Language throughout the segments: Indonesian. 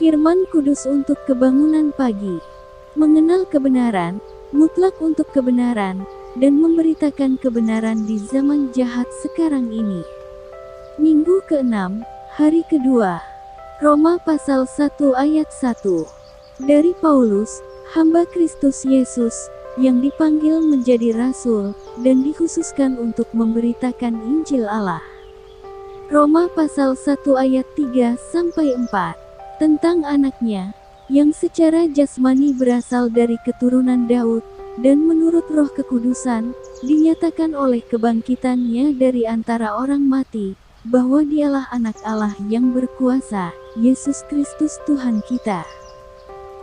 Firman Kudus untuk kebangunan pagi. Mengenal kebenaran, mutlak untuk kebenaran, dan memberitakan kebenaran di zaman jahat sekarang ini. Minggu ke-6, hari kedua. Roma pasal 1 ayat 1. Dari Paulus, hamba Kristus Yesus, yang dipanggil menjadi rasul, dan dikhususkan untuk memberitakan Injil Allah. Roma pasal 1 ayat 3-4. Tentang anaknya, yang secara jasmani berasal dari keturunan Daud, dan menurut Roh Kekudusan, dinyatakan oleh kebangkitannya dari antara orang mati, bahwa dialah anak Allah yang berkuasa, Yesus Kristus Tuhan kita.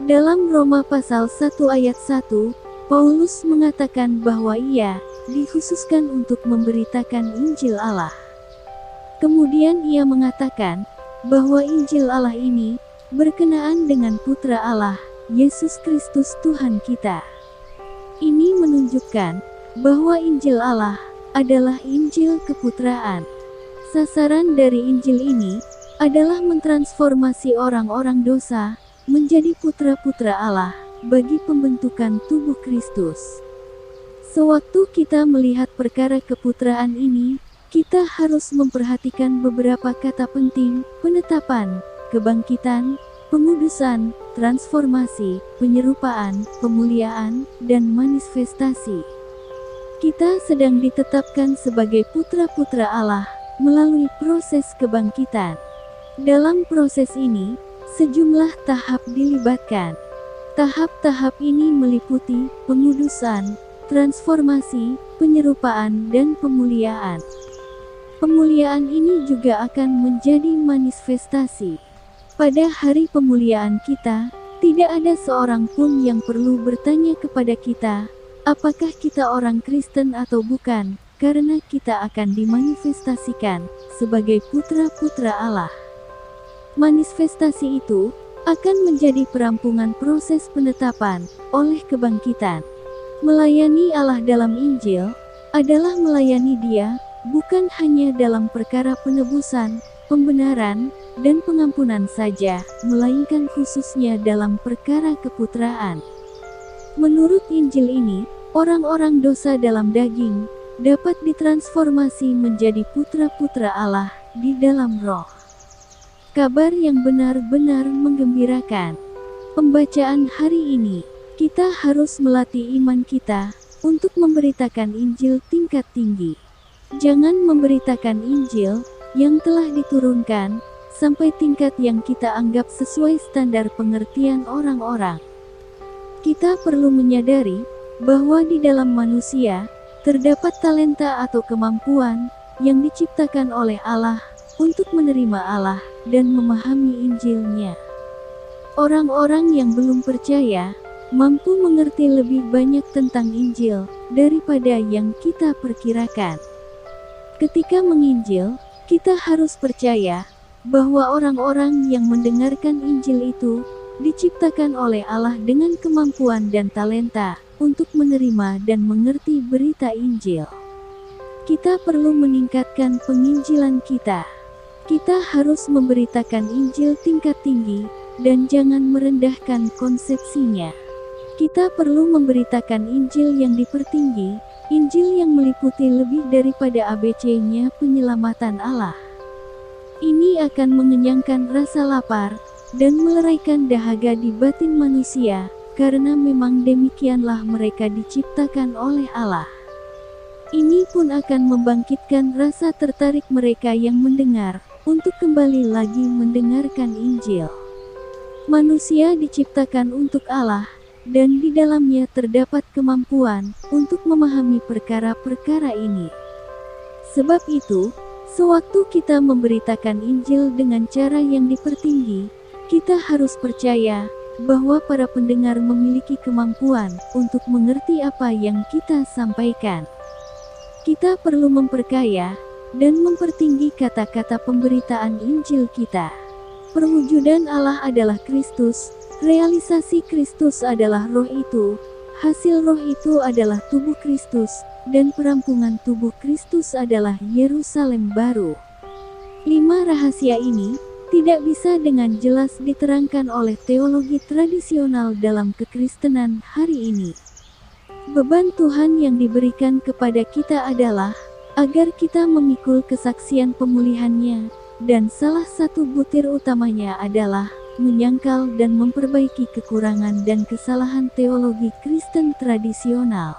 Dalam Roma pasal 1 ayat 1, Paulus mengatakan bahwa ia dikhususkan untuk memberitakan Injil Allah. Kemudian ia mengatakan bahwa Injil Allah ini berkenaan dengan Putra Allah, Yesus Kristus Tuhan kita. Ini menunjukkan bahwa Injil Allah adalah Injil keputraan. Sasaran dari Injil ini adalah mentransformasi orang-orang dosa menjadi putra-putra Allah bagi pembentukan tubuh Kristus. Sewaktu kita melihat perkara keputraan ini, kita harus memperhatikan beberapa kata penting: penetapan, kebangkitan, pengudusan, transformasi, penyerupaan, pemuliaan, dan manifestasi. Kita sedang ditetapkan sebagai putra-putra Allah melalui proses kebangkitan. Dalam proses ini, sejumlah tahap dilibatkan. Tahap-tahap ini meliputi pengudusan, transformasi, penyerupaan, dan pemuliaan. Pemuliaan ini juga akan menjadi manifestasi. Pada hari pemuliaan kita, tidak ada seorang pun yang perlu bertanya kepada kita, apakah kita orang Kristen atau bukan, karena kita akan dimanifestasikan sebagai putra-putra Allah. Manifestasi itu akan menjadi perampungan proses penetapan oleh kebangkitan. Melayani Allah dalam Injil adalah melayani Dia, bukan hanya dalam perkara penebusan, pembenaran, dan pengampunan saja, melainkan khususnya dalam perkara keputraan. Menurut Injil ini, orang-orang dosa dalam daging dapat ditransformasi menjadi putra-putra Allah di dalam Roh. Kabar yang benar-benar menggembirakan. Pembacaan hari ini, kita harus melatih iman kita untuk memberitakan Injil tingkat tinggi. Jangan memberitakan Injil yang telah diturunkan sampai tingkat yang kita anggap sesuai standar pengertian orang-orang. Kita perlu menyadari bahwa di dalam manusia terdapat talenta atau kemampuan yang diciptakan oleh Allah untuk menerima Allah dan memahami Injil-Nya. Orang-orang yang belum percaya mampu mengerti lebih banyak tentang Injil daripada yang kita perkirakan. Ketika menginjil, kita harus percaya bahwa orang-orang yang mendengarkan Injil itu diciptakan oleh Allah dengan kemampuan dan talenta untuk menerima dan mengerti berita Injil. Kita perlu meningkatkan penginjilan kita. Kita harus memberitakan Injil tingkat tinggi, dan jangan merendahkan konsepsinya. Kita perlu memberitakan Injil yang dipertinggi, Injil yang meliputi lebih daripada ABC-nya penyelamatan Allah. Ini akan mengenyangkan rasa lapar, dan meleraikan dahaga di batin manusia, karena memang demikianlah mereka diciptakan oleh Allah. Ini pun akan membangkitkan rasa tertarik mereka yang mendengar, untuk kembali lagi mendengarkan Injil. Manusia diciptakan untuk Allah, dan di dalamnya terdapat kemampuan untuk memahami perkara-perkara ini. Sebab itu, sewaktu kita memberitakan Injil dengan cara yang dipertinggi, kita harus percaya bahwa para pendengar memiliki kemampuan untuk mengerti apa yang kita sampaikan. Kita perlu memperkaya dan mempertinggi kata-kata pemberitaan Injil kita. Perwujudan Allah adalah Kristus, realisasi Kristus adalah Roh itu, hasil Roh itu adalah tubuh Kristus, dan perampungan tubuh Kristus adalah Yerusalem baru. 5 rahasia ini tidak bisa dengan jelas diterangkan oleh teologi tradisional dalam kekristenan hari ini. Beban Tuhan yang diberikan kepada kita adalah agar kita memikul kesaksian pemulihannya, dan salah satu butir utamanya adalah menyangkal dan memperbaiki kekurangan dan kesalahan teologi Kristen tradisional.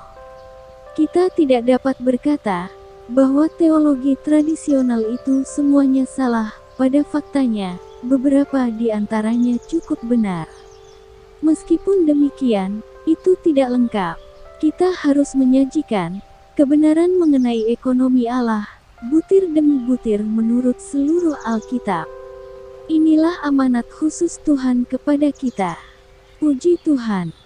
Kita tidak dapat berkata bahwa teologi tradisional itu semuanya salah. Pada faktanya, beberapa di antaranya cukup benar. Meskipun demikian, itu tidak lengkap. Kita harus menyajikan kebenaran mengenai ekonomi Allah, butir demi butir menurut seluruh Alkitab. Inilah amanat khusus Tuhan kepada kita. Puji Tuhan.